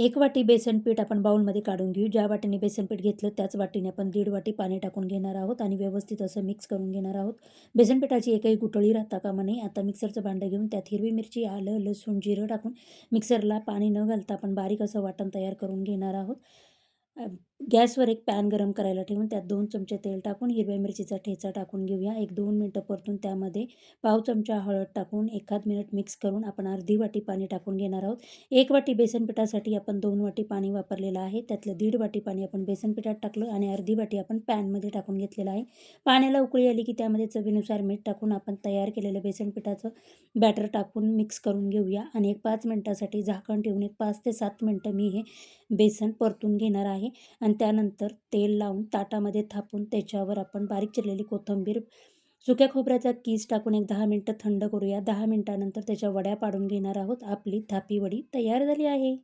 1 वाटी बेसन पीठ आपण बाउलमध्ये काढून घेऊ. ज्या वाटीने बेसन पीठ घेतलं त्याच वाटीने आपण 1.5 वाटी पाणी टाकून घेणार आहोत आणि व्यवस्थित असं मिक्स करून घेणार आहोत. बेसन पिठाची एकही गुठळी राहता कामा नये. आता मिक्सरचं भांडं घेऊन त्यात हिरवी मिरची, आलं, लसूण, जिरं टाकून मिक्सरला पाणी न घालता आपण बारीक असं वाटण तयार करून घेणार आहोत. अ, गॅसवर एक पॅन गरम करायला ठेवून त्यात 2 चमचे तेल टाकून हिरव्या मिरचीचा ठेचा टाकून घेऊया. 1-2 मिनिटं परतून त्यामध्ये पाव चमचा हळद टाकून एखाद मिनिट मिक्स करून आपण अर्धी वाटी पाणी टाकून घेणार आहोत. 1 वाटी बेसन पिठासाठी आपण 2 वाटी पाणी वापरलेलं आहे. त्यातलं 1.5 वाटी पाणी आपण बेसन पिठात टाकलं आणि अर्धी वाटी आपण पॅनमध्ये टाकून घेतलेलं आहे. पाण्याला उकळी आली की त्यामध्ये चवीनुसार मीठ टाकून आपण तयार केलेलं बेसन पिठाचं बॅटर टाकून मिक्स करून घेऊया आणि एक 5 मिनिटासाठी झाकण ठेवून एक 5 ते 7 मिनिटं मी हे बेसन परतून घेणार आहे आणि त्यानंतर तेल लावून ताटामध्ये थापून त्याच्यावर आपण बारीक चिरलेली कोथिंबीर, सुक्या खोबऱ्याचा कीस टाकून एक 10 मिनिटं थंड करूया. 10 मिनिटानंतर त्याच्या वड्या पाडून घेणार आहोत. आपली थापी वडी तयार झाली आहे.